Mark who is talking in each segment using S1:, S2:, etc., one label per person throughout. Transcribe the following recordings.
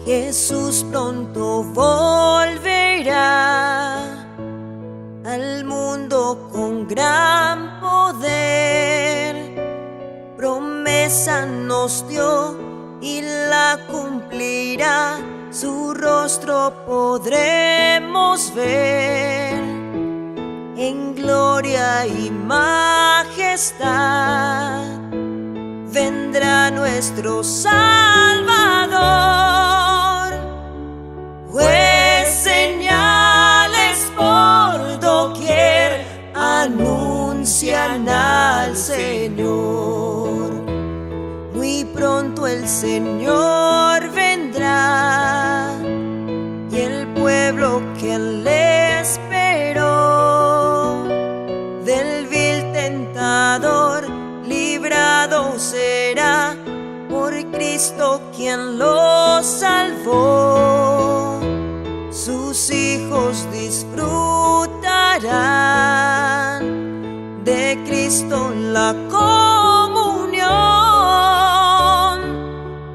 S1: Jesús pronto volverá al mundo con gran poder. Promesa nos dio y la cumplirá, su rostro podremos ver. En gloria y majestad vendrá nuestro Salvador. Pues señales por doquier anuncian al Señor. Muy pronto el Señor vendrá y el pueblo que le esperó del vil tentador librado será, por Cristo quien lo salvó. Sus hijos disfrutarán de Cristo la comunión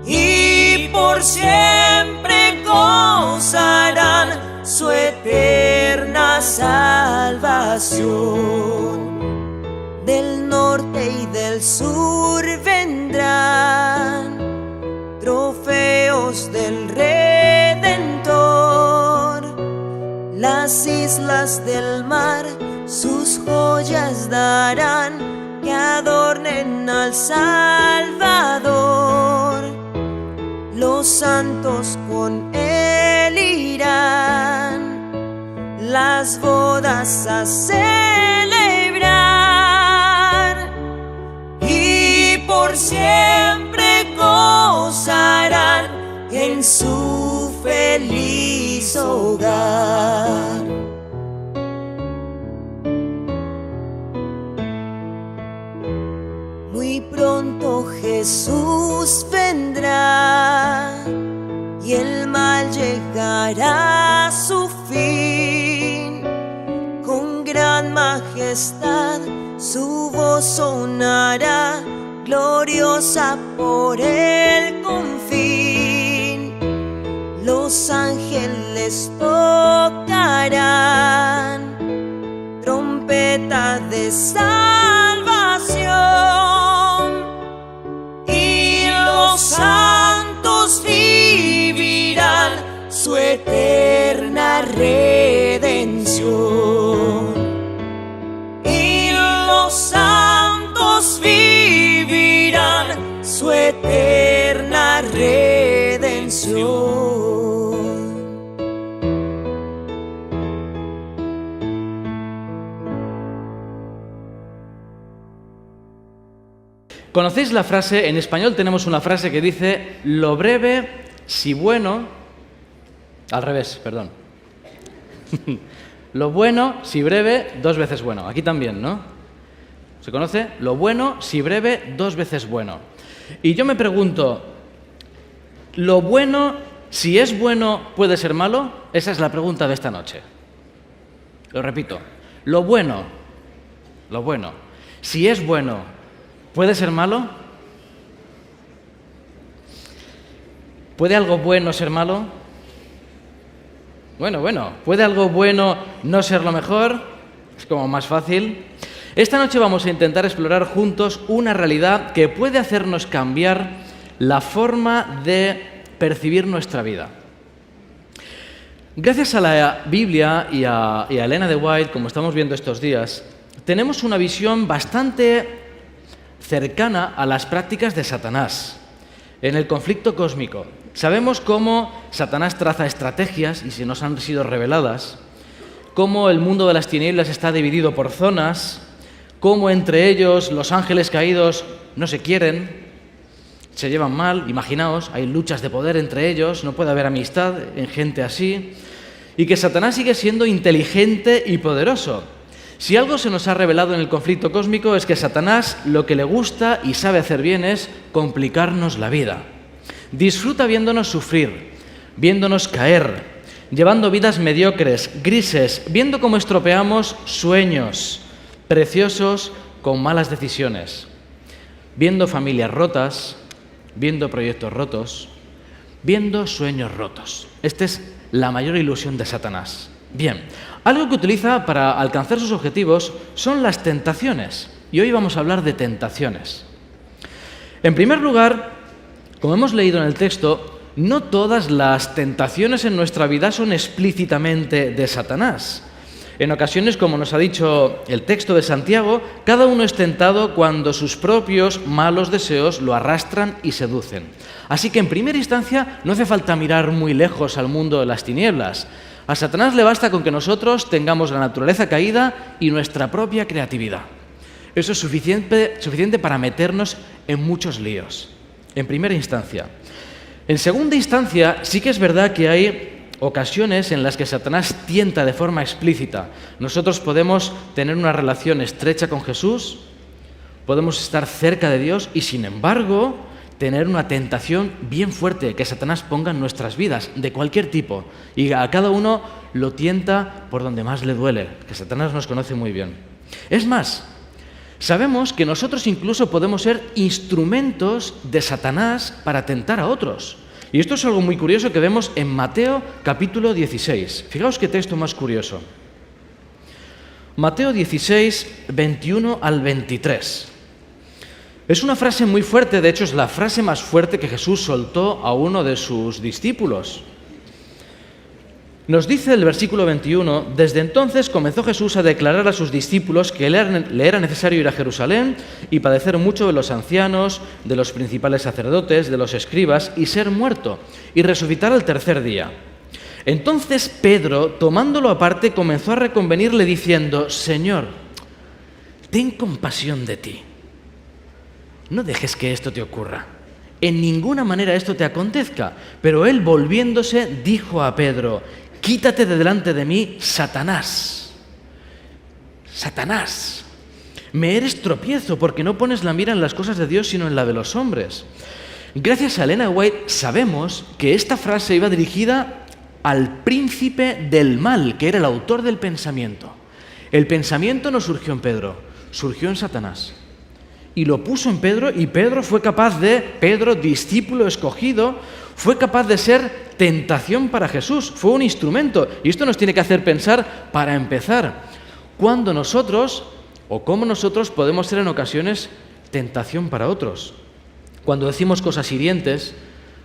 S1: y por siempre gozarán su eterna salvación. Del norte y del sur vendrán trofeos del Redentor. Las islas del mar sus joyas darán, que adornen al Salvador. Los santos con él irán las bodas a celebrar y por siempre gozarán en su feliz hogar. Muy pronto Jesús vendrá y el mal llegará a su fin. Con gran majestad su voz sonará, gloriosa por el confín. Los ángeles tocarán trompeta de salvación y los santos vivirán su eterna redención. Y los santos vivirán su eterna redención.
S2: ¿Conocéis la frase? En español tenemos una frase que dice: lo breve, si bueno... Al revés, perdón. Lo bueno, si breve, dos veces bueno. Aquí también, ¿no? ¿Se conoce? Lo bueno, si breve, dos veces bueno. Y yo me pregunto, ¿lo bueno, si es bueno, puede ser malo? Esa es la pregunta de esta noche. Lo repito. Lo bueno, si es bueno, ¿puede ser malo? ¿Puede algo bueno ser malo? Bueno, ¿puede algo bueno no ser lo mejor? Es como más fácil. Esta noche vamos a intentar explorar juntos una realidad que puede hacernos cambiar la forma de percibir nuestra vida. Gracias a la Biblia y a Elena de White, como estamos viendo estos días, tenemos una visión bastante cercana a las prácticas de Satanás en el conflicto cósmico. Sabemos cómo Satanás traza estrategias y si nos han sido reveladas, cómo el mundo de las tinieblas está dividido por zonas, cómo entre ellos los ángeles caídos no se quieren, se llevan mal. Imaginaos, hay luchas de poder entre ellos, no puede haber amistad en gente así, y que Satanás sigue siendo inteligente y poderoso. Si algo se nos ha revelado en el conflicto cósmico es que Satanás lo que le gusta y sabe hacer bien es complicarnos la vida. Disfruta viéndonos sufrir, viéndonos caer, llevando vidas mediocres, grises, viendo cómo estropeamos sueños preciosos con malas decisiones, viendo familias rotas, viendo proyectos rotos, viendo sueños rotos. Esta es la mayor ilusión de Satanás. Bien, algo que utiliza para alcanzar sus objetivos son las tentaciones. Y hoy vamos a hablar de tentaciones. En primer lugar, como hemos leído en el texto, no todas las tentaciones en nuestra vida son explícitamente de Satanás. En ocasiones, como nos ha dicho el texto de Santiago, cada uno es tentado cuando sus propios malos deseos lo arrastran y seducen. Así que en primera instancia no hace falta mirar muy lejos al mundo de las tinieblas. A Satanás le basta con que nosotros tengamos la naturaleza caída y nuestra propia creatividad. Eso es suficiente para meternos en muchos líos, en primera instancia. En segunda instancia, sí que es verdad que hay ocasiones en las que Satanás tienta de forma explícita. Nosotros podemos tener una relación estrecha con Jesús, podemos estar cerca de Dios y, sin embargo, tener una tentación bien fuerte que Satanás ponga en nuestras vidas, de cualquier tipo. Y a cada uno lo tienta por donde más le duele, que Satanás nos conoce muy bien. Es más, sabemos que nosotros incluso podemos ser instrumentos de Satanás para tentar a otros. Y esto es algo muy curioso que vemos en Mateo capítulo 16. Fijaos qué texto más curioso. Mateo 16, 21 al 23. Es una frase muy fuerte, de hecho es la frase más fuerte que Jesús soltó a uno de sus discípulos. Nos dice el versículo 21, desde entonces comenzó Jesús a declarar a sus discípulos que le era necesario ir a Jerusalén y padecer mucho de los ancianos, de los principales sacerdotes, de los escribas, y ser muerto, y resucitar al tercer día. Entonces Pedro, tomándolo aparte, comenzó a reconvenirle diciendo, Señor, ten compasión de ti. No dejes que esto te ocurra. En ninguna manera esto te acontezca. Pero él, volviéndose, dijo a Pedro, quítate de delante de mí, Satanás. Satanás, me eres tropiezo porque no pones la mira en las cosas de Dios sino en la de los hombres. Gracias a Elena White sabemos que esta frase iba dirigida al príncipe del mal, que era el autor del pensamiento. El pensamiento no surgió en Pedro, surgió en Satanás. Y lo puso en Pedro, y Pedro, discípulo escogido, fue capaz de ser tentación para Jesús, fue un instrumento. Y esto nos tiene que hacer pensar, para empezar, cuándo nosotros, o cómo nosotros podemos ser en ocasiones tentación para otros. Cuando decimos cosas hirientes,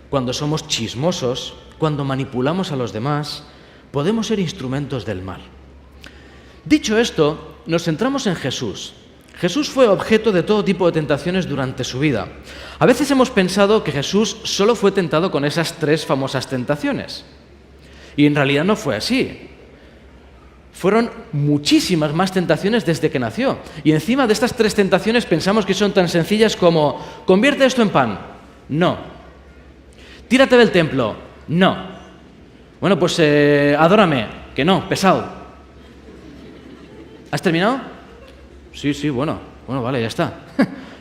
S2: cuando somos chismosos, cuando manipulamos a los demás, podemos ser instrumentos del mal. Dicho esto, nos centramos en Jesús. Jesús fue objeto de todo tipo de tentaciones durante su vida. A veces hemos pensado que Jesús solo fue tentado con esas 3 famosas tentaciones. Y en realidad no fue así. Fueron muchísimas más tentaciones desde que nació. Y encima de estas 3 tentaciones pensamos que son tan sencillas como convierte esto en pan. No. Tírate del templo. No. Bueno, pues adórame. Que no, pesado. ¿Has terminado? Sí, bueno, vale, ya está.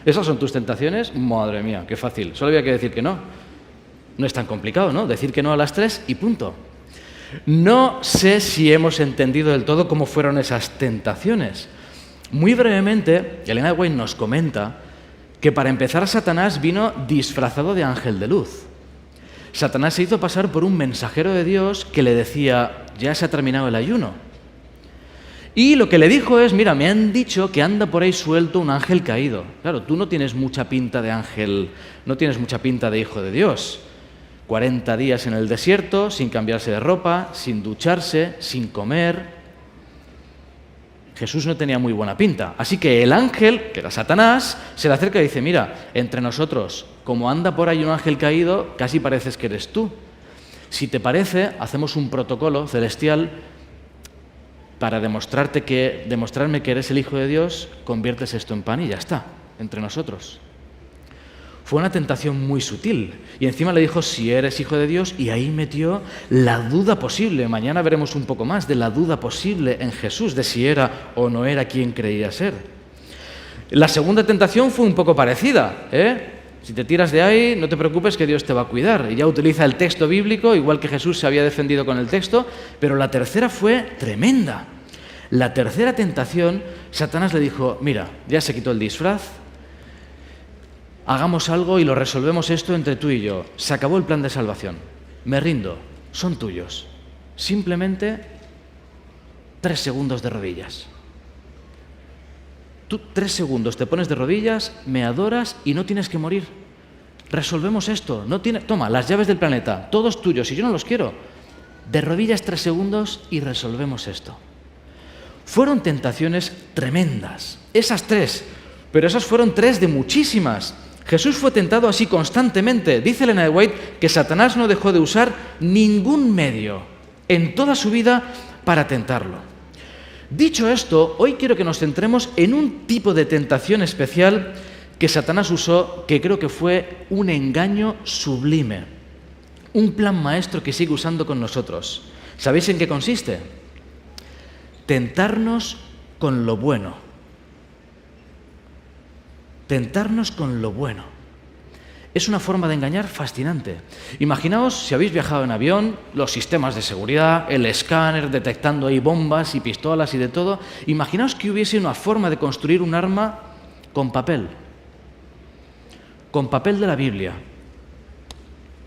S2: ¿Esas son tus tentaciones? Madre mía, qué fácil. Solo había que decir que no. No es tan complicado, ¿no? Decir que no a las 3 y punto. No sé si hemos entendido del todo cómo fueron esas tentaciones. Muy brevemente, Elena White nos comenta que para empezar Satanás vino disfrazado de ángel de luz. Satanás se hizo pasar por un mensajero de Dios que le decía, ya se ha terminado el ayuno. Y lo que le dijo es, mira, me han dicho que anda por ahí suelto un ángel caído. Claro, tú no tienes mucha pinta de ángel, no tienes mucha pinta de hijo de Dios. 40 días en el desierto, sin cambiarse de ropa, sin ducharse, sin comer. Jesús no tenía muy buena pinta. Así que el ángel, que era Satanás, se le acerca y dice, mira, entre nosotros, como anda por ahí un ángel caído, casi pareces que eres tú. Si te parece, hacemos un protocolo celestial para demostrarme que eres el Hijo de Dios, conviertes esto en pan y ya está, entre nosotros. Fue una tentación muy sutil. Y encima le dijo, si eres Hijo de Dios, y ahí metió la duda posible. Mañana veremos un poco más de la duda posible en Jesús, de si era o no era quien creía ser. La segunda tentación fue un poco parecida, Si te tiras de ahí, no te preocupes que Dios te va a cuidar. Y ya utiliza el texto bíblico, igual que Jesús se había defendido con el texto, pero la tercera fue tremenda. La tercera tentación, Satanás le dijo, mira, ya se quitó el disfraz, hagamos algo y lo resolvemos esto entre tú y yo. Se acabó el plan de salvación. Me rindo, son tuyos. Simplemente 3 segundos de rodillas. Tú 3 segundos te pones de rodillas, me adoras y no tienes que morir. Resolvemos esto. Toma, las llaves del planeta, todos tuyos, y yo no los quiero. De rodillas 3 segundos y resolvemos esto. Fueron tentaciones tremendas, esas 3, pero esas fueron 3 de muchísimas. Jesús fue tentado así constantemente. Dice Elena de White que Satanás no dejó de usar ningún medio en toda su vida para tentarlo. Dicho esto, hoy quiero que nos centremos en un tipo de tentación especial que Satanás usó, que creo que fue un engaño sublime, un plan maestro que sigue usando con nosotros. ¿Sabéis en qué consiste? Tentarnos con lo bueno. Tentarnos con lo bueno. Es una forma de engañar fascinante. Imaginaos, si habéis viajado en avión, los sistemas de seguridad, el escáner detectando ahí bombas y pistolas y de todo. Imaginaos que hubiese una forma de construir un arma con papel de la Biblia.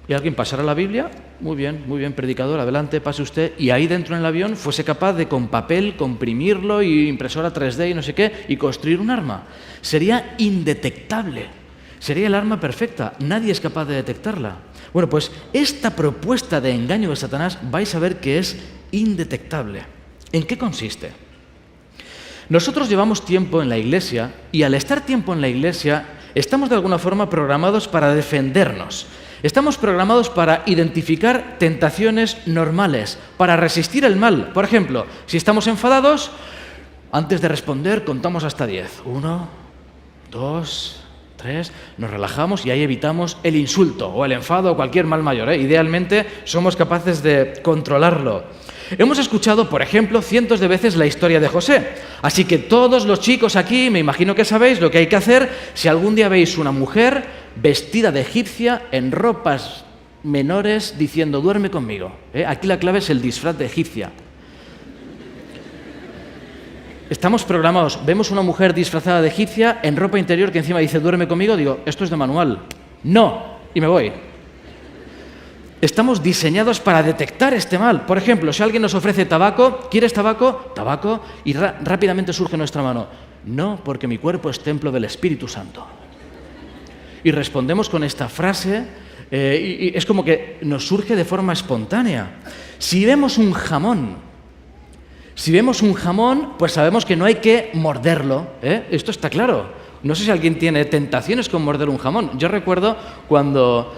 S2: Y alguien pasara la Biblia, muy bien, predicador, adelante, pase usted, y ahí dentro en el avión fuese capaz de con papel comprimirlo y impresora 3D y no sé qué, y construir un arma. Sería indetectable, sería el arma perfecta, nadie es capaz de detectarla. Bueno, pues esta propuesta de engaño de Satanás vais a ver que es indetectable. ¿En qué consiste? Nosotros llevamos tiempo en la Iglesia y al estar tiempo en la Iglesia estamos de alguna forma programados para defendernos. Estamos programados para identificar tentaciones normales, para resistir el mal. Por ejemplo, si estamos enfadados, antes de responder contamos hasta 10. 1, 2, 3, nos relajamos y ahí evitamos el insulto o el enfado o cualquier mal mayor. Idealmente somos capaces de controlarlo. Hemos escuchado, por ejemplo, cientos de veces la historia de José. Así que todos los chicos aquí, me imagino que sabéis lo que hay que hacer si algún día veis una mujer vestida de egipcia en ropas menores diciendo duerme conmigo. Aquí la clave es el disfraz de egipcia. Estamos programados, vemos una mujer disfrazada de egipcia en ropa interior que encima dice duerme conmigo, digo, esto es de manual. No, y me voy. Estamos diseñados para detectar este mal. Por ejemplo, si alguien nos ofrece tabaco, ¿quieres tabaco? Tabaco, y rápidamente surge nuestra mano. No, porque mi cuerpo es templo del Espíritu Santo. Y respondemos con esta frase, y es como que nos surge de forma espontánea. Si vemos un jamón, pues sabemos que no hay que morderlo. Esto está claro. No sé si alguien tiene tentaciones con morder un jamón. Yo recuerdo cuando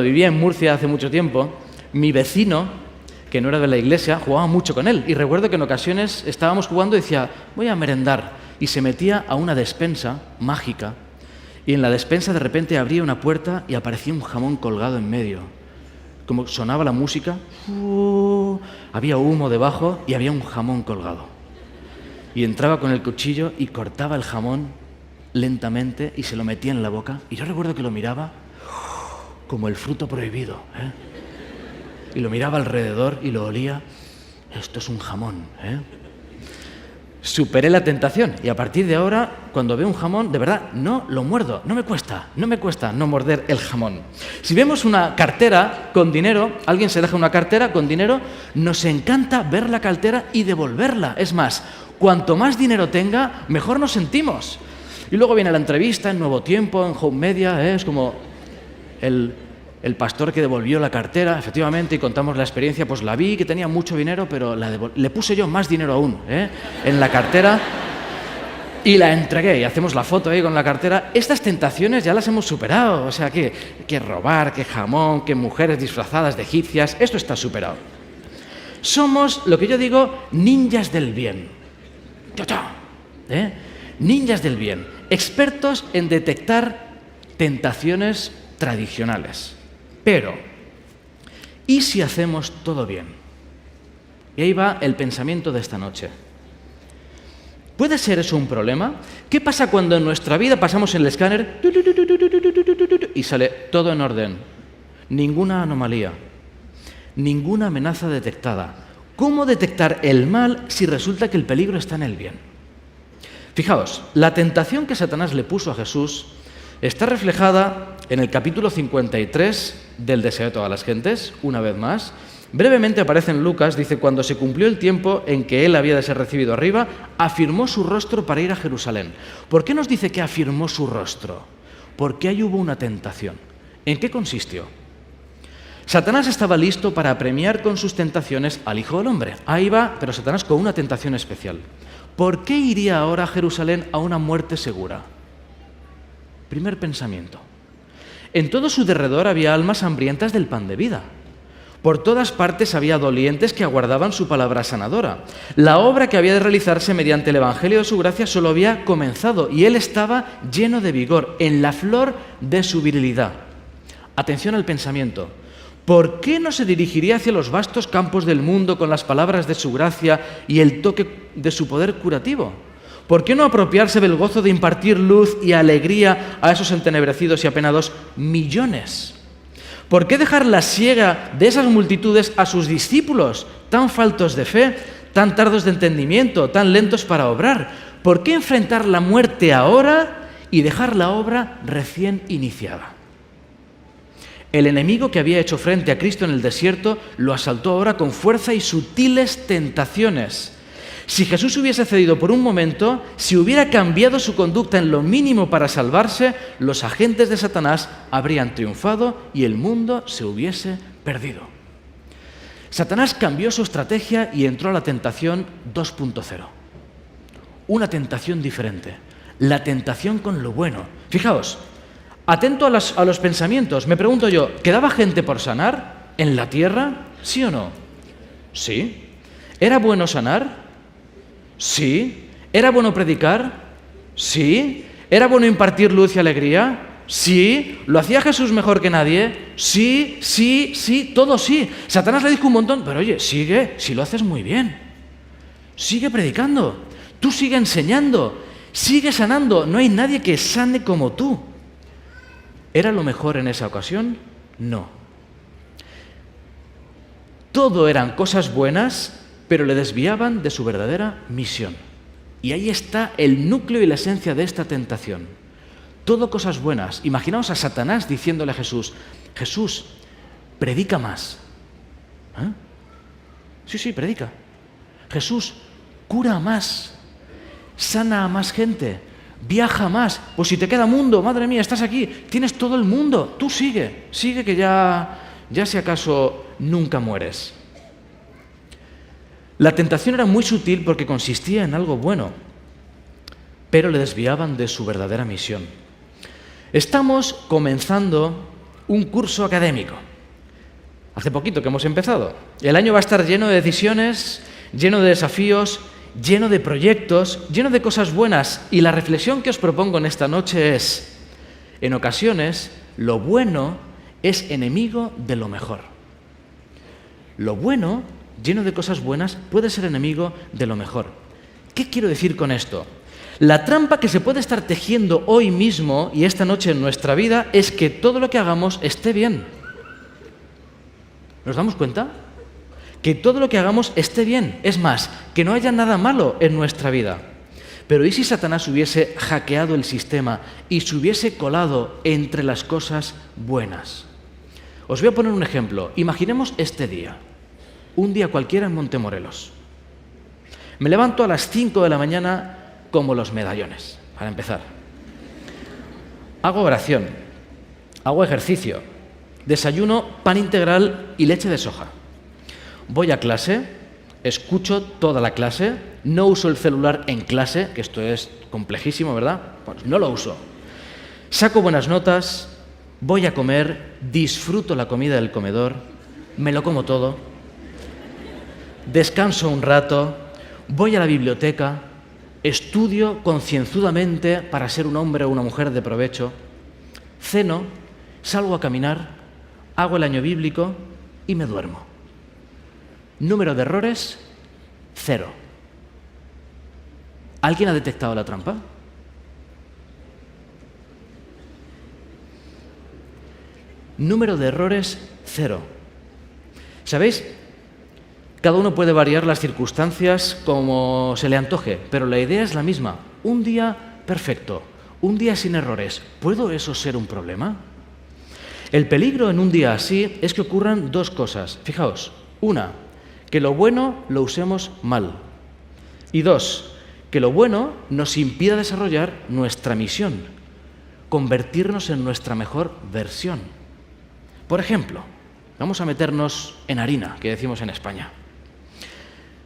S2: vivía en Murcia hace mucho tiempo, mi vecino, que no era de la iglesia, jugaba mucho con él. Y recuerdo que en ocasiones estábamos jugando y decía, voy a merendar. Y se metía a una despensa mágica. Y en la despensa de repente abría una puerta y aparecía un jamón colgado en medio. Como sonaba la música, había humo debajo y había un jamón colgado. Y entraba con el cuchillo y cortaba el jamón lentamente y se lo metía en la boca. Y yo recuerdo que lo miraba como el fruto prohibido, y lo miraba alrededor y lo olía. Esto es un jamón, Superé la tentación y a partir de ahora, cuando veo un jamón, de verdad, no lo muerdo. No me cuesta no morder el jamón. Si vemos una cartera con dinero, alguien se deja una cartera con dinero, nos encanta ver la cartera y devolverla. Es más, cuanto más dinero tenga, mejor nos sentimos. Y luego viene la entrevista en Nuevo Tiempo, en Home Media, es como el pastor que devolvió la cartera, efectivamente, y contamos la experiencia, pues la vi, que tenía mucho dinero, pero le puse yo más dinero aún, en la cartera, y la entregué, y hacemos la foto ahí con la cartera. Estas tentaciones ya las hemos superado, o sea, que robar, que jamón, que mujeres disfrazadas de egipcias, esto está superado. Somos, lo que yo digo, ninjas del bien. Ninjas del bien, expertos en detectar tentaciones tradicionales. Pero, ¿y si hacemos todo bien? Y ahí va el pensamiento de esta noche. ¿Puede ser eso un problema? ¿Qué pasa cuando en nuestra vida pasamos el escáner y sale todo en orden? Ninguna anomalía, ninguna amenaza detectada. ¿Cómo detectar el mal si resulta que el peligro está en el bien? Fijaos, la tentación que Satanás le puso a Jesús está reflejada en el capítulo 53 del Deseo de todas las gentes, una vez más. Brevemente aparece en Lucas, dice, cuando se cumplió el tiempo en que él había de ser recibido arriba, afirmó su rostro para ir a Jerusalén. ¿Por qué nos dice que afirmó su rostro? Porque ahí hubo una tentación. ¿En qué consistió? Satanás estaba listo para premiar con sus tentaciones al Hijo del Hombre. Ahí va, pero Satanás con una tentación especial. ¿Por qué iría ahora a Jerusalén a una muerte segura? Primer pensamiento. En todo su derredor había almas hambrientas del pan de vida. Por todas partes había dolientes que aguardaban su palabra sanadora. La obra que había de realizarse mediante el Evangelio de su gracia solo había comenzado y él estaba lleno de vigor, en la flor de su virilidad. Atención al pensamiento. ¿Por qué no se dirigiría hacia los vastos campos del mundo con las palabras de su gracia y el toque de su poder curativo? ¿Por qué no apropiarse del gozo de impartir luz y alegría a esos entenebrecidos y apenados millones? ¿Por qué dejar la siega de esas multitudes a sus discípulos, tan faltos de fe, tan tardos de entendimiento, tan lentos para obrar? ¿Por qué enfrentar la muerte ahora y dejar la obra recién iniciada? El enemigo que había hecho frente a Cristo en el desierto lo asaltó ahora con fuerza y sutiles tentaciones. Si Jesús hubiese cedido por un momento, si hubiera cambiado su conducta en lo mínimo para salvarse, los agentes de Satanás habrían triunfado y el mundo se hubiese perdido. Satanás cambió su estrategia y entró a la tentación 2.0. Una tentación diferente, la tentación con lo bueno. Fijaos, atento a los pensamientos, me pregunto yo, ¿quedaba gente por sanar en la tierra? ¿Sí o no? Sí. ¿Era bueno sanar? Sí. ¿Era bueno predicar? Sí. ¿Era bueno impartir luz y alegría? Sí. ¿Lo hacía Jesús mejor que nadie? Sí, sí, sí, todo sí. Satanás le dijo un montón, pero oye, sigue, si lo haces muy bien. Sigue predicando, tú sigue enseñando, sigue sanando, no hay nadie que sane como tú. ¿Era lo mejor en esa ocasión? No. Todo eran cosas buenas, pero le desviaban de su verdadera misión. Y ahí está el núcleo y la esencia de esta tentación. Todo cosas buenas. Imaginaos a Satanás diciéndole a Jesús, Jesús, predica más. ¿Eh? Sí, predica. Jesús, cura más. Sana a más gente. Viaja más. Pues si te queda mundo, madre mía, estás aquí, tienes todo el mundo. Tú sigue que ya si acaso nunca mueres. La tentación era muy sutil porque consistía en algo bueno, pero le desviaban de su verdadera misión. Estamos comenzando un curso académico. Hace poquito que hemos empezado. El año va a estar lleno de decisiones, lleno de desafíos, lleno de proyectos, lleno de cosas buenas. Y la reflexión que os propongo en esta noche es, en ocasiones, lo bueno es enemigo de lo mejor. Lo bueno, lleno de cosas buenas, puede ser enemigo de lo mejor. ¿Qué quiero decir con esto? La trampa que se puede estar tejiendo hoy mismo y esta noche en nuestra vida es que todo lo que hagamos esté bien. ¿Nos damos cuenta? Que todo lo que hagamos esté bien. Es más, que no haya nada malo en nuestra vida. Pero ¿y si Satanás hubiese hackeado el sistema y se hubiese colado entre las cosas buenas? Os voy a poner un ejemplo. Imaginemos este día. Un día cualquiera en Montemorelos. Me levanto a las 5 de la mañana como los medallones, para empezar. Hago oración, hago ejercicio, desayuno pan integral y leche de soja. Voy a clase, escucho toda la clase, no uso el celular en clase, que esto es complejísimo, ¿verdad? Pues no lo uso. Saco buenas notas, voy a comer, disfruto la comida del comedor, me lo como todo. Descanso un rato, voy a la biblioteca, estudio concienzudamente para ser un hombre o una mujer de provecho, ceno, salgo a caminar, hago el año bíblico y me duermo. Número de errores, 0. ¿Alguien ha detectado la trampa? Número de errores, 0. ¿Sabéis? Cada uno puede variar las circunstancias como se le antoje, pero la idea es la misma. Un día perfecto, Un día sin errores, ¿puedo eso ser un problema? El peligro en un día así es que ocurran dos cosas. Fijaos, una, que lo bueno lo usemos mal. Y dos, que lo bueno nos impida desarrollar nuestra misión, convertirnos en nuestra mejor versión. Por ejemplo, vamos a meternos en harina, que decimos en España.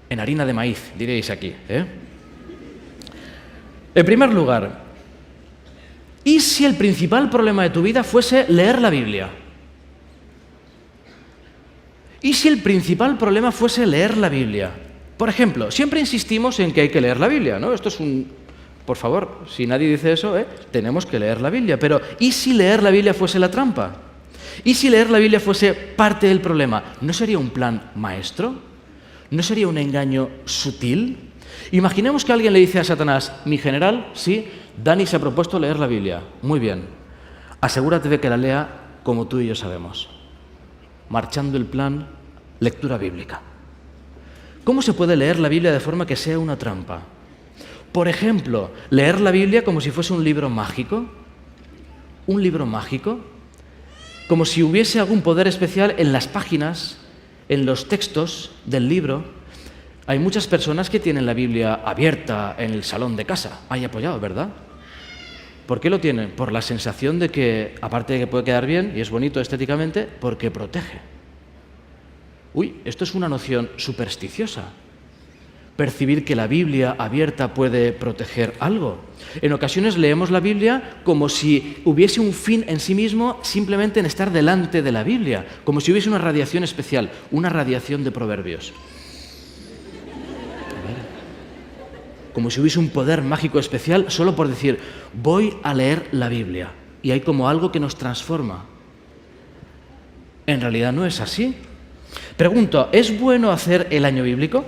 S2: En harina de maíz, diréis aquí, ¿eh? En primer lugar, ¿y si el principal problema de tu vida fuese leer la Biblia? ¿Y si el principal problema fuese leer la Biblia? Por ejemplo, siempre insistimos en que hay que leer la Biblia, ¿no? Esto es un... Por favor, si nadie dice eso, tenemos que leer la Biblia. Pero ¿y si leer la Biblia fuese la trampa? ¿Y si leer la Biblia fuese parte del problema? ¿No sería un plan maestro? ¿No sería un engaño sutil? Imaginemos que alguien le dice a Satanás, mi general, sí, Dani se ha propuesto leer la Biblia. Muy bien. Asegúrate de que la lea como tú y yo sabemos. Marchando el plan, lectura bíblica. ¿Cómo se puede leer la Biblia de forma que sea una trampa? Por ejemplo, leer la Biblia como si fuese un libro mágico. ¿Un libro mágico? Como si hubiese algún poder especial en las páginas, en los textos del libro. Hay muchas personas que tienen la Biblia abierta en el salón de casa, ahí apoyado, ¿verdad? ¿Por qué lo tienen? Por la sensación de que, aparte de que puede quedar bien y es bonito estéticamente, porque protege. Uy, esto es una noción supersticiosa. Percibir que la Biblia abierta puede proteger algo. En ocasiones leemos la Biblia como si hubiese un fin en sí mismo simplemente en estar delante de la Biblia, como si hubiese una radiación especial, una radiación de proverbios. Como si hubiese un poder mágico especial solo por decir, voy a leer la Biblia. Y hay como algo que nos transforma. En realidad no es así. Pregunto, ¿es bueno hacer el año bíblico?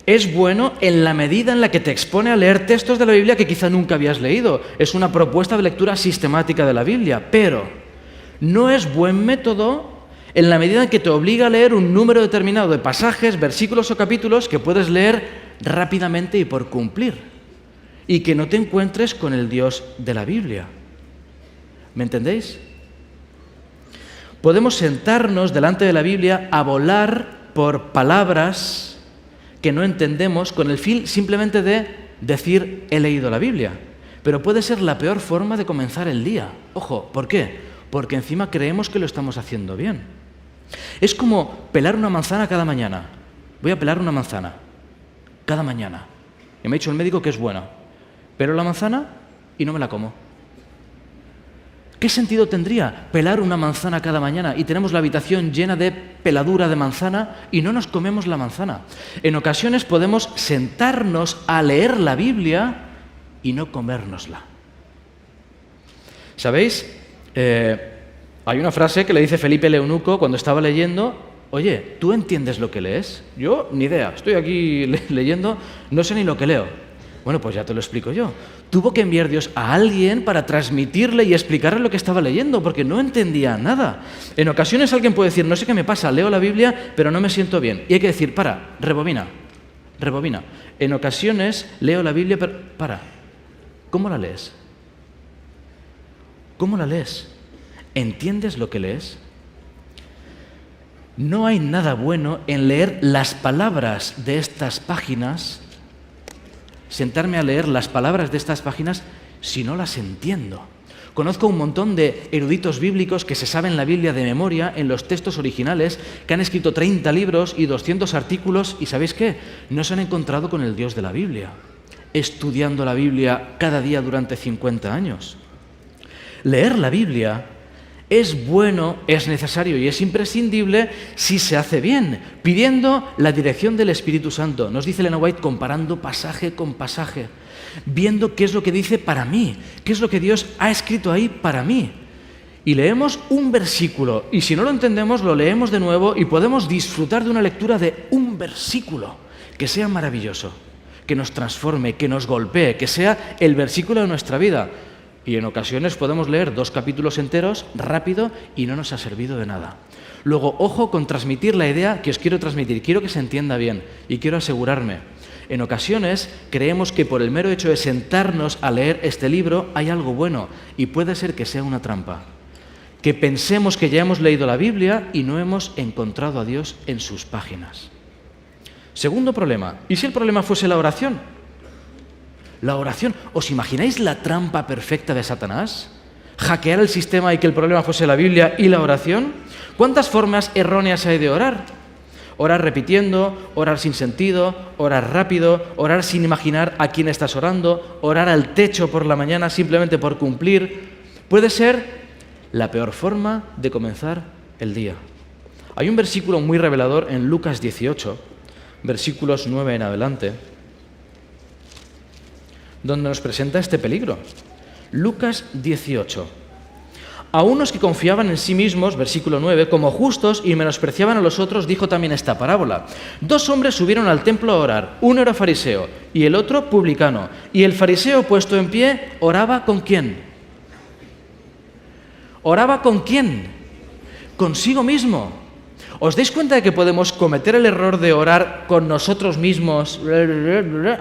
S2: Es bueno en la medida en la que te expone a leer textos de la Biblia que quizá nunca habías leído. Es una propuesta de lectura sistemática de la Biblia. Pero no es buen método en la medida en que te obliga a leer un número determinado de pasajes, versículos o capítulos que puedes leer rápidamente y por cumplir, y que no te encuentres con el Dios de la Biblia. ¿Me entendéis? Podemos sentarnos delante de la Biblia a volar por palabras que no entendemos con el fin simplemente de decir he leído la Biblia. Pero puede ser la peor forma de comenzar el día. Ojo, ¿por qué? Porque encima creemos que lo estamos haciendo bien. Es como pelar una manzana cada mañana. Voy a pelar una manzana cada mañana. Y me ha dicho el médico que es buena. Pelo la manzana y no me la como. ¿Qué sentido tendría pelar una manzana cada mañana y tenemos la habitación llena de peladura de manzana y no nos comemos la manzana? En ocasiones podemos sentarnos a leer la Biblia y no comérnosla. ¿Sabéis? Hay una frase que le dice Felipe el eunuco cuando estaba leyendo, oye, ¿tú entiendes lo que lees? Yo, ni idea, estoy aquí leyendo, no sé ni lo que leo. Bueno, pues ya te lo explico yo. Tuvo que enviar Dios a alguien para transmitirle y explicarle lo que estaba leyendo, porque no entendía nada. En ocasiones alguien puede decir, no sé qué me pasa, leo la Biblia, pero no me siento bien. Y hay que decir, para, rebobina. En ocasiones leo la Biblia, pero para. ¿Cómo la lees? ¿Cómo la lees? ¿Entiendes lo que lees? No hay nada bueno en leer las palabras de estas páginas, sentarme a leer las palabras de estas páginas si no las entiendo. Conozco un montón de eruditos bíblicos que se saben la Biblia de memoria en los textos originales, que han escrito 30 libros y 200 artículos y ¿sabéis qué? No se han encontrado con el Dios de la Biblia, estudiando la Biblia cada día durante 50 años. Leer la Biblia es bueno, es necesario y es imprescindible si se hace bien, pidiendo la dirección del Espíritu Santo. Nos dice Elena White comparando pasaje con pasaje, viendo qué es lo que dice para mí, qué es lo que Dios ha escrito ahí para mí. Y leemos un versículo y si no lo entendemos lo leemos de nuevo y podemos disfrutar de una lectura de un versículo que sea maravilloso, que nos transforme, que nos golpee, que sea el versículo de nuestra vida. Y en ocasiones podemos leer 2 capítulos enteros rápido y no nos ha servido de nada. Luego, ojo con transmitir la idea que os quiero transmitir. Quiero que se entienda bien y quiero asegurarme. En ocasiones creemos que por el mero hecho de sentarnos a leer este libro hay algo bueno, y puede ser que sea una trampa. Que pensemos que ya hemos leído la Biblia y no hemos encontrado a Dios en sus páginas. Segundo problema, ¿y si el problema fuese la oración? La oración, ¿os imagináis la trampa perfecta de Satanás? ¿Hackear el sistema y que el problema fuese la Biblia y la oración? ¿Cuántas formas erróneas hay de orar? Orar repitiendo, orar sin sentido, orar rápido, orar sin imaginar a quién estás orando, orar al techo por la mañana simplemente por cumplir. Puede ser la peor forma de comenzar el día. Hay un versículo muy revelador en Lucas 18, versículos 9 en adelante, donde nos presenta este peligro. Lucas 18. A unos que confiaban en sí mismos, versículo 9, como justos y menospreciaban a los otros, dijo también esta parábola. 2 hombres subieron al templo a orar. Uno era fariseo y el otro publicano. Y el fariseo, puesto en pie, oraba ¿con quién? ¿Oraba con quién? Consigo mismo. ¿Os dais cuenta de que podemos cometer el error de orar con nosotros mismos?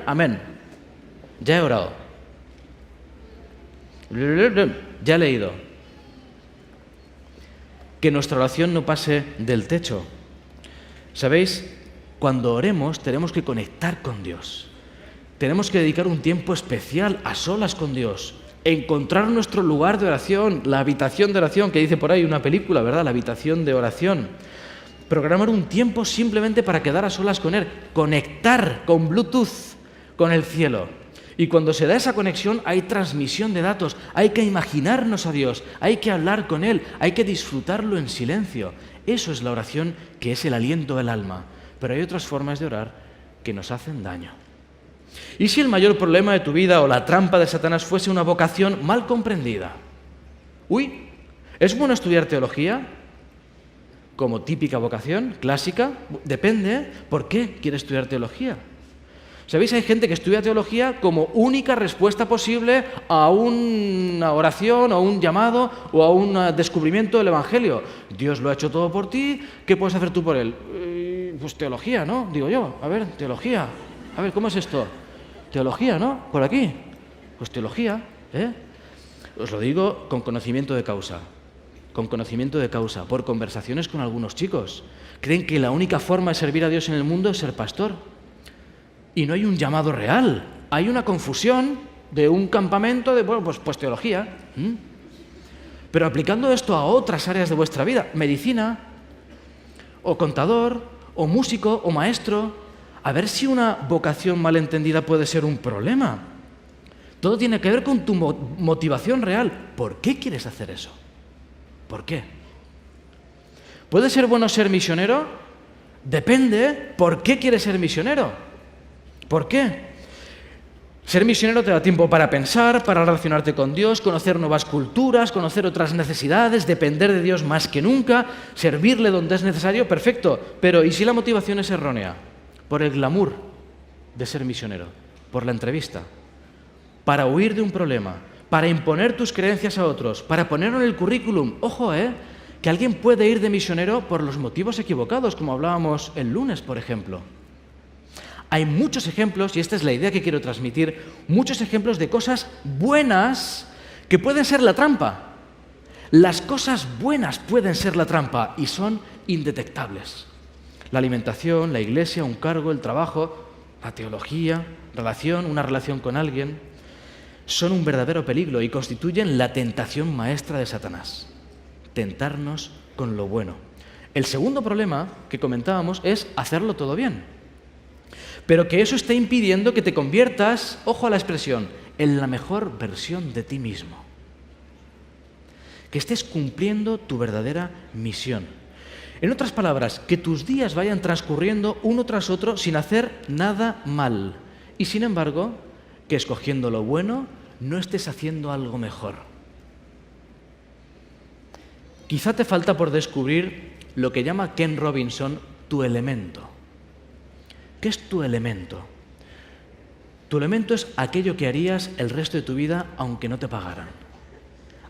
S2: Amén. Ya he orado. Ya he leído. Que nuestra oración no pase del techo. ¿Sabéis? Cuando oremos tenemos que conectar con Dios. Tenemos que dedicar un tiempo especial a solas con Dios. Encontrar nuestro lugar de oración, la habitación de oración, que dice por ahí una película, ¿verdad? La habitación de oración. Programar un tiempo simplemente para quedar a solas con Él. Conectar con Bluetooth con el cielo. Y cuando se da esa conexión hay transmisión de datos. Hay que imaginarnos a Dios, hay que hablar con Él, hay que disfrutarlo en silencio. Eso es la oración, que es el aliento del alma. Pero hay otras formas de orar que nos hacen daño. ¿Y si el mayor problema de tu vida o la trampa de Satanás fuese una vocación mal comprendida? Uy, ¿es bueno estudiar teología como típica vocación clásica? Depende. ¿Por qué quiere estudiar teología? ¿Sabéis? Hay gente que estudia teología como única respuesta posible a una oración, a un llamado o a un descubrimiento del Evangelio. Dios lo ha hecho todo por ti, ¿qué puedes hacer tú por Él? Pues teología, ¿no? Digo yo, a ver, teología. A ver, ¿cómo es esto? Teología, ¿no? Por aquí. Pues teología, ¿eh? Os lo digo con conocimiento de causa. Con conocimiento de causa, por conversaciones con algunos chicos. Creen que la única forma de servir a Dios en el mundo es ser pastor. Y no hay un llamado real. Hay una confusión de un campamento de, bueno, pues teología. Pero aplicando esto a otras áreas de vuestra vida, medicina, o contador, o músico, o maestro, a ver si una vocación malentendida puede ser un problema. Todo tiene que ver con tu motivación real. ¿Por qué quieres hacer eso? ¿Por qué? ¿Puede ser bueno ser misionero? Depende. ¿Por qué quieres ser misionero? ¿Por qué? Ser misionero te da tiempo para pensar, para relacionarte con Dios, conocer nuevas culturas, conocer otras necesidades, depender de Dios más que nunca, servirle donde es necesario, perfecto. Pero ¿y si la motivación es errónea? Por el glamour de ser misionero, por la entrevista, para huir de un problema, para imponer tus creencias a otros, para ponerlo en el currículum. Ojo, que alguien puede ir de misionero por los motivos equivocados, como hablábamos el lunes, por ejemplo. Hay muchos ejemplos, y esta es la idea que quiero transmitir, muchos ejemplos de cosas buenas que pueden ser la trampa. Las cosas buenas pueden ser la trampa y son indetectables. La alimentación, la iglesia, un cargo, el trabajo, la teología, una relación con alguien, son un verdadero peligro y constituyen la tentación maestra de Satanás. Tentarnos con lo bueno. El segundo problema que comentábamos es hacerlo todo bien. Pero que eso esté impidiendo que te conviertas, ojo a la expresión, en la mejor versión de ti mismo. Que estés cumpliendo tu verdadera misión. En otras palabras, que tus días vayan transcurriendo uno tras otro sin hacer nada mal. Y sin embargo, que escogiendo lo bueno, no estés haciendo algo mejor. Quizá te falta por descubrir lo que llama Ken Robinson tu elemento. ¿Qué es tu elemento? Tu elemento es aquello que harías el resto de tu vida aunque no te pagaran.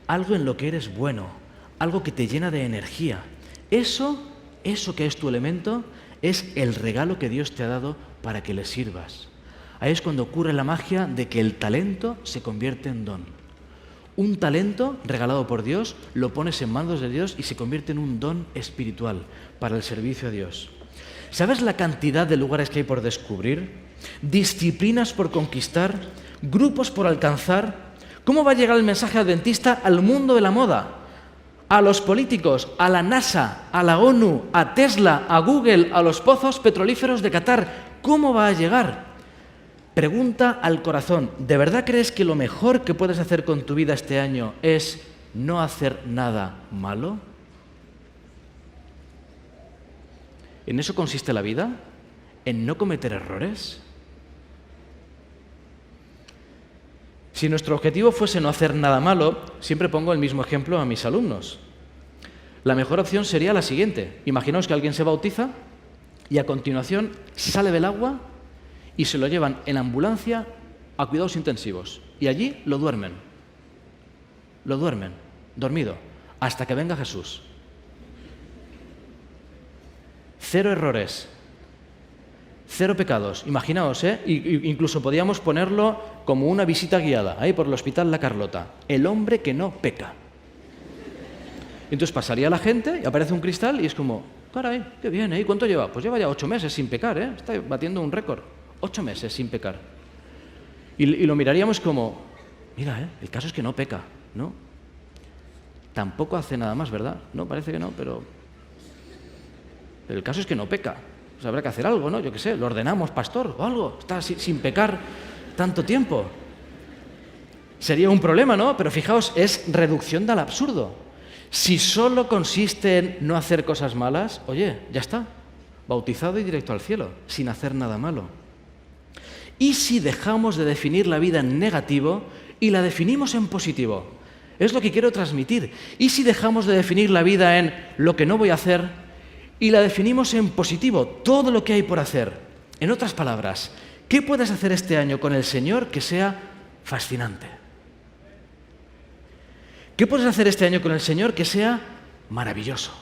S2: Algo en lo que eres bueno, algo que te llena de energía. Eso que es tu elemento es el regalo que Dios te ha dado para que le sirvas. Ahí es cuando ocurre la magia de que el talento se convierte en don. Un talento regalado por Dios lo pones en manos de Dios y se convierte en un don espiritual para el servicio a Dios. ¿Sabes la cantidad de lugares que hay por descubrir? Disciplinas por conquistar, grupos por alcanzar. ¿Cómo va a llegar el mensaje adventista al mundo de la moda? A los políticos, a la NASA, a la ONU, a Tesla, a Google, a los pozos petrolíferos de Qatar. ¿Cómo va a llegar? Pregunta al corazón, ¿de verdad crees que lo mejor que puedes hacer con tu vida este año es no hacer nada malo? ¿En eso consiste la vida? ¿En no cometer errores? Si nuestro objetivo fuese no hacer nada malo, siempre pongo el mismo ejemplo a mis alumnos. La mejor opción sería la siguiente. Imaginaos que alguien se bautiza y a continuación sale del agua y se lo llevan en ambulancia a cuidados intensivos. Y allí lo duermen, dormido, hasta que venga Jesús. 0 errores, 0 pecados. Imaginaos, incluso podíamos ponerlo como una visita guiada, ahí por el Hospital La Carlota. El hombre que no peca. Entonces pasaría la gente y aparece un cristal y es como, caray, qué bien, ¿eh? ¿Cuánto lleva? Pues lleva ya 8 meses sin pecar, ¿eh? Está batiendo un récord. 8 meses sin pecar. Y lo miraríamos como, mira, el caso es que no peca, ¿no? Tampoco hace nada más, ¿verdad? No, parece que no, pero el caso es que no peca. Pues habrá que hacer algo, ¿no? Yo qué sé, lo ordenamos, pastor, o algo. Está sin pecar tanto tiempo. Sería un problema, ¿no? Pero fijaos, es reducción al absurdo. Si solo consiste en no hacer cosas malas, oye, ya está. Bautizado y directo al cielo, sin hacer nada malo. ¿Y si dejamos de definir la vida en negativo y la definimos en positivo? Es lo que quiero transmitir. ¿Y si dejamos de definir la vida en lo que no voy a hacer y la definimos en positivo, todo lo que hay por hacer? En otras palabras, ¿qué puedes hacer este año con el Señor que sea fascinante? ¿Qué puedes hacer este año con el Señor que sea maravilloso?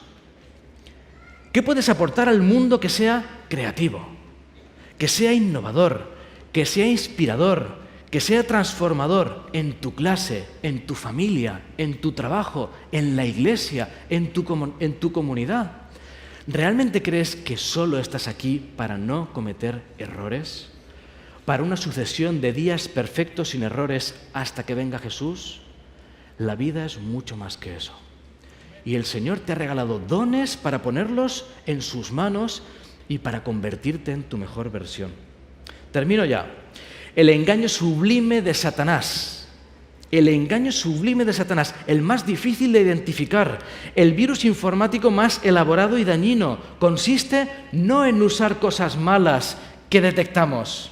S2: ¿Qué puedes aportar al mundo que sea creativo, que sea innovador, que sea inspirador, que sea transformador en tu clase, en tu familia, en tu trabajo, en la iglesia, en tu comunidad? ¿Realmente crees que solo estás aquí para no cometer errores? ¿Para una sucesión de días perfectos sin errores hasta que venga Jesús? La vida es mucho más que eso. Y el Señor te ha regalado dones para ponerlos en sus manos y para convertirte en tu mejor versión. Termino ya. El engaño sublime de Satanás. El engaño sublime de Satanás, el más difícil de identificar, el virus informático más elaborado y dañino, consiste no en usar cosas malas que detectamos.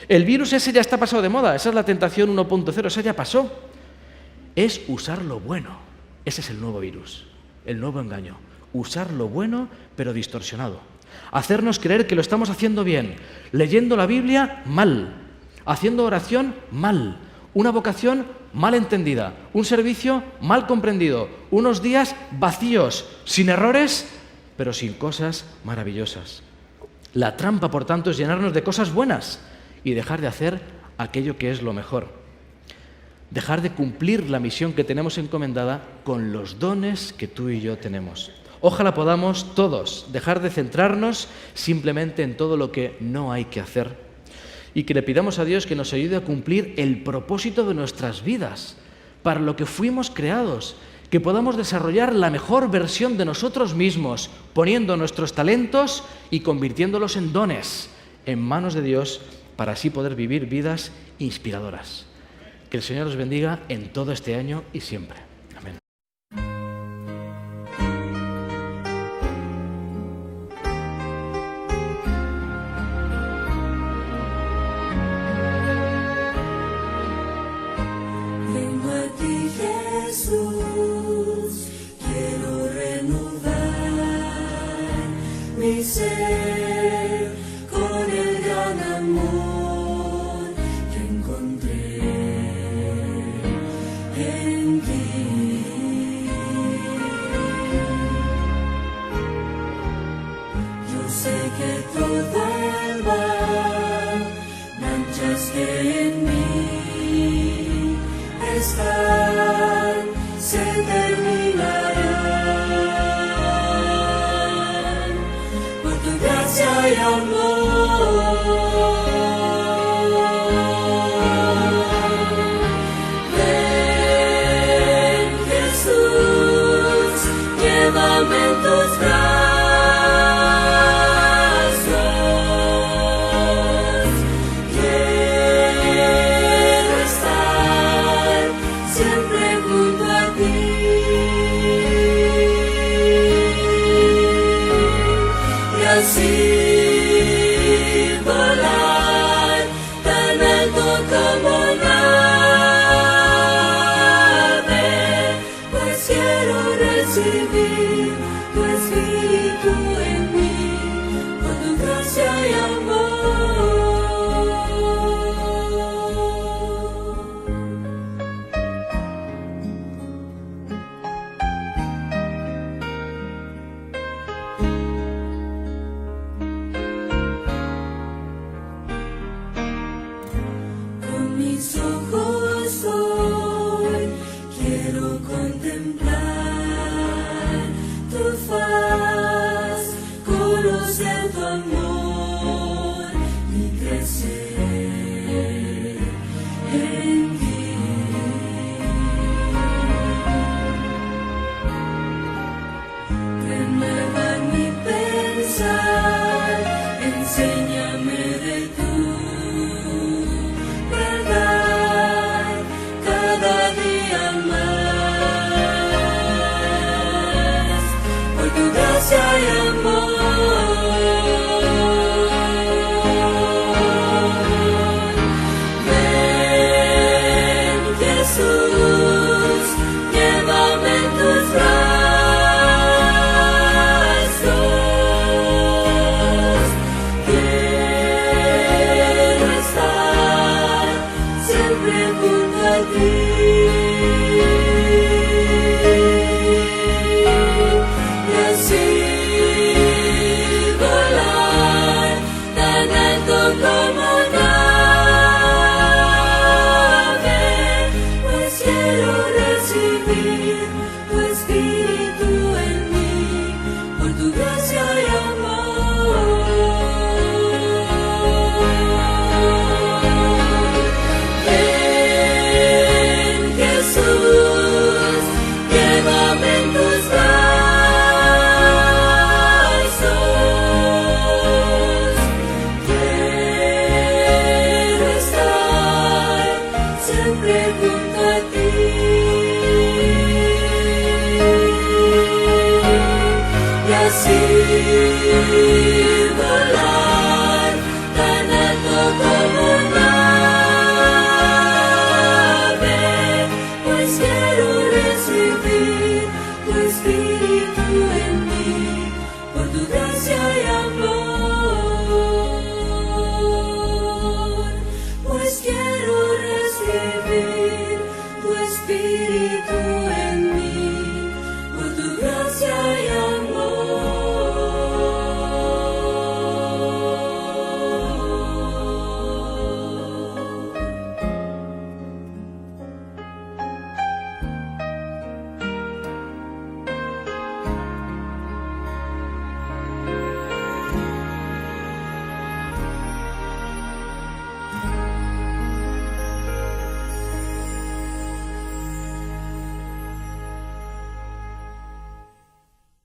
S2: El virus ese ya está pasado de moda, esa es la tentación 1.0, esa ya pasó. Es usar lo bueno. Ese es el nuevo virus, el nuevo engaño. Usar lo bueno, pero distorsionado. Hacernos creer que lo estamos haciendo bien. Leyendo la Biblia, mal. Haciendo oración, mal. Una vocación mal entendida. Un servicio mal comprendido. Unos días vacíos, sin errores, pero sin cosas maravillosas. La trampa, por tanto, es llenarnos de cosas buenas y dejar de hacer aquello que es lo mejor. Dejar de cumplir la misión que tenemos encomendada con los dones que tú y yo tenemos. Ojalá podamos todos dejar de centrarnos simplemente en todo lo que no hay que hacer y que le pidamos a Dios que nos ayude a cumplir el propósito de nuestras vidas, para lo que fuimos creados, que podamos desarrollar la mejor versión de nosotros mismos, poniendo nuestros talentos y convirtiéndolos en dones en manos de Dios para así poder vivir vidas inspiradoras. Que el Señor os bendiga en todo este año y siempre. Amén.
S1: Vengo a ti, Jesús, quiero renovar mi ser con el gran amor que encontré en ti. Yo sé que todo el mal están se terminarán por tu gracia y amor. Ven, Jesús, llévame en tus brazos. Quiero estar siempre junto a ti. Y así volar tan alto como nave, pues quiero recibir tu espíritu en mí, con tu gracia y amor. Con mis ojos hoy quiero contemplar tu faz, conocer tu amor y crecer en ti. Renueva mi pensar, enséñame de tu verdad cada día más, por tu gracia y amor. Ven, Jesús, llévame en tus brazos. Quiero estar siempre junto a ti. Y así volar tan alto como nave, pues quiero recibir tu espíritu en mí, por tu gracia y amor. Ven, Jesús, llévame en tus brazos. Quiero estar siempre junto a ti. Y así